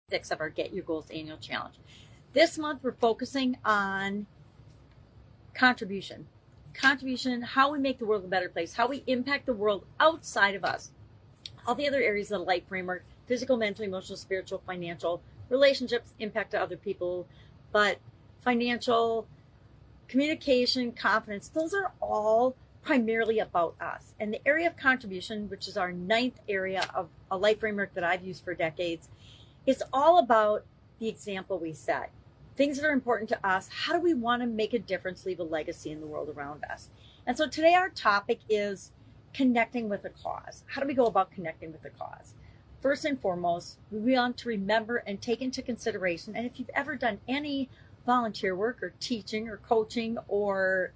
6 of our Get Your Goals annual challenge. This month, we're focusing on contribution. Contribution, how we make the world a better place, how we impact the world outside of us. All the other areas of the life framework, physical, mental, emotional, spiritual, financial, relationships, impact to other people, but financial, communication, confidence, those are all primarily about us. And the area of contribution, which is our 9th area of a life framework that I've used for decades, it's all about the example we set. Things that are important to us. How do we want to make a difference, leave a legacy in the world around us? And so today our topic is connecting with a cause. How do we go about connecting with a cause? First and foremost, we want to remember and take into consideration, and if you've ever done any volunteer work or teaching or coaching or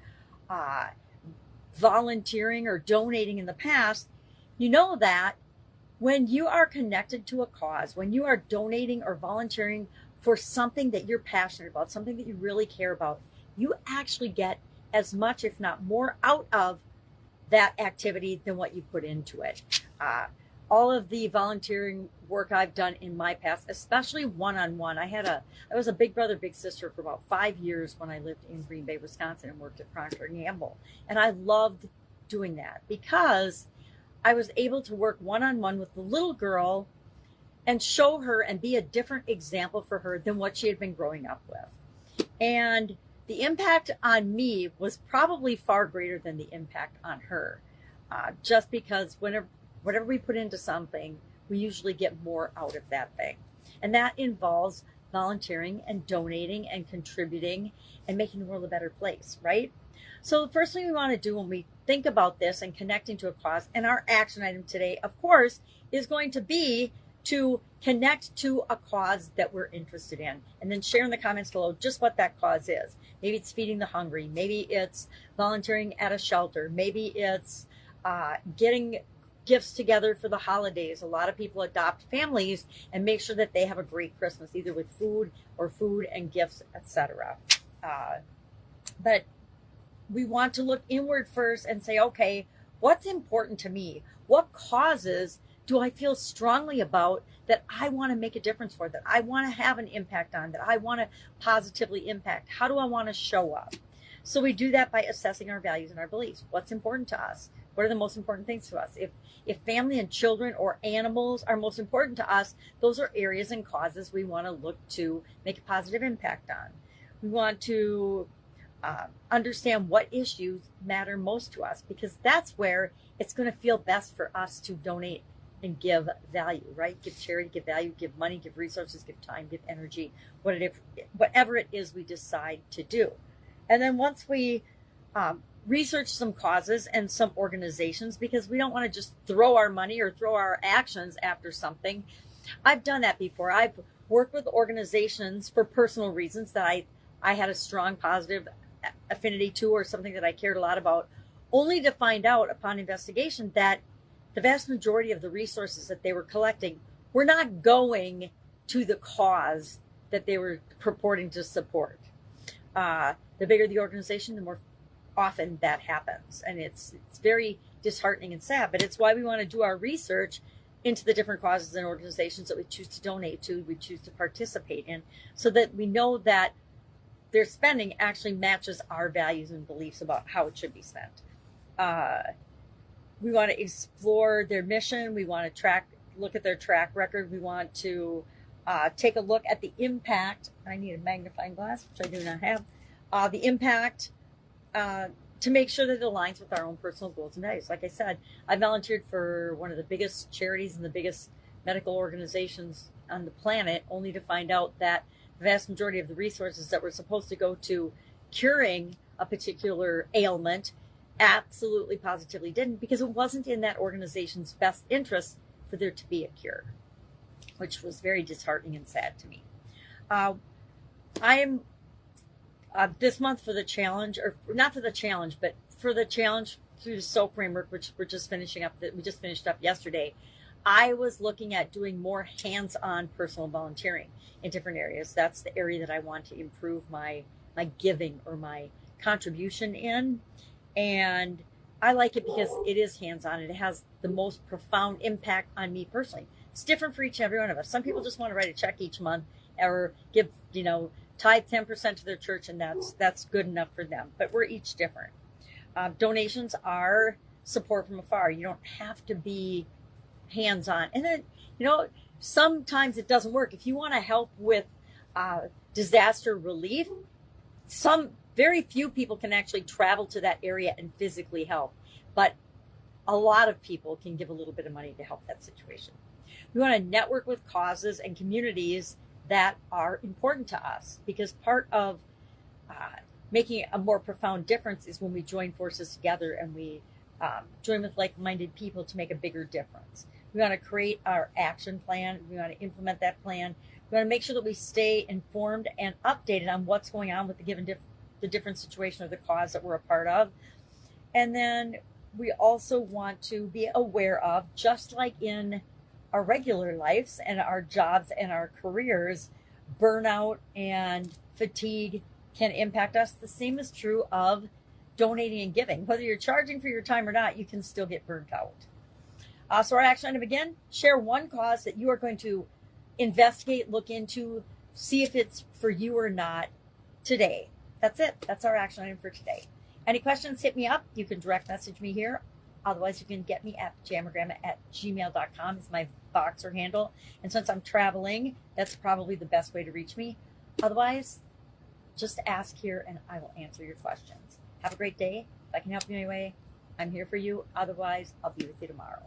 volunteering or donating in the past, you know that when you are connected to a cause, when you are donating or volunteering for something that you're passionate about, something that you really care about, you actually get as much, if not more, out of that activity than what you put into it. All of the volunteering work I've done in my past, especially one-on-one, I was a big brother, big sister for about 5 years when I lived in Green Bay, Wisconsin, and worked at Procter & Gamble. And I loved doing that because I was able to work one-on-one with the little girl and show her and be a different example for her than what she had been growing up with. And the impact on me was probably far greater than the impact on her, just because whatever we put into something, we usually get more out of that thing. And that involves volunteering and donating and contributing and making the world a better place, right? So the first thing we want to do when we think about this and connecting to a cause, and our action item today, of course, is going to be to connect to a cause that we're interested in, and then share in the comments below just what that cause is. Maybe it's feeding the hungry. Maybe it's volunteering at a shelter. Maybe it's getting gifts together for the holidays. A lot of people adopt families and make sure that they have a great Christmas, either with food and gifts, etc. But we want to look inward first and say, okay, what's important to me? What causes do I feel strongly about that I want to make a difference for, that I want to have an impact on, that I want to positively impact? How do I want to show up? So we do that by assessing our values and our beliefs. What's important to us? What are the most important things to us? If family and children or animals are most important to us, those are areas and causes we want to look to make a positive impact on. We want to understand what issues matter most to us, because that's where it's going to feel best for us to donate and give value, right? Give charity, give value, give money, give resources, give time, give energy, whatever it is we decide to do. And then once we research some causes and some organizations, because we don't want to just throw our money or throw our actions after something. I've done that before. I've worked with organizations for personal reasons that I had a strong positive affinity to, or something that I cared a lot about, only to find out upon investigation that the vast majority of the resources that they were collecting were not going to the cause that they were purporting to support. The bigger the organization, the more often that happens. And it's very disheartening and sad, but it's why we want to do our research into the different causes and organizations that we choose to donate to, we choose to participate in, so that we know that their spending actually matches our values and beliefs about how it should be spent. We want to explore their mission. We want to look at their track record. We want to take a look at the impact. I need a magnifying glass, which I do not have. The impact to make sure that it aligns with our own personal goals and values. Like I said, I volunteered for one of the biggest charities and the biggest medical organizations on the planet, only to find out that the vast majority of the resources that were supposed to go to curing a particular ailment absolutely positively didn't, because it wasn't in that organization's best interest for there to be a cure, which was very disheartening and sad to me. I'm this month for the challenge, or not for the challenge, but for the challenge through the SOAP framework, which we're just finishing up, that we just finished up yesterday. I was looking at doing more hands-on personal volunteering in different areas. That's the area that I want to improve my giving or my contribution in. And I like it because it is hands-on. It has the most profound impact on me personally. It's different for each and every one of us. Some people just want to write a check each month or give, tithe 10% to their church, and that's good enough for them. But we're each different. Donations are support from afar. You don't have to be hands-on. And then, sometimes it doesn't work. If you want to help with disaster relief, very few people can actually travel to that area and physically help. But a lot of people can give a little bit of money to help that situation. We want to network with causes and communities that are important to us, because part of making a more profound difference is when we join forces together and we join with like-minded people to make a bigger difference. We want to create our action plan. We want to implement that plan. We want to make sure that we stay informed and updated on what's going on with the different situation or the cause that we're a part of. And then we also want to be aware of, just like in our regular lives and our jobs and our careers, burnout and fatigue can impact us. The same is true of donating and giving. Whether you're charging for your time or not, you can still get burnt out. So our action item again, share one cause that you are going to investigate, look into, see if it's for you or not today. That's it. That's our action item for today. Any questions, hit me up. You can direct message me here. Otherwise, you can get me at jammergrandma@gmail.com is my Voxer handle. And since I'm traveling, that's probably the best way to reach me. Otherwise, just ask here and I will answer your questions. Have a great day. If I can help you in any way, I'm here for you. Otherwise, I'll be with you tomorrow.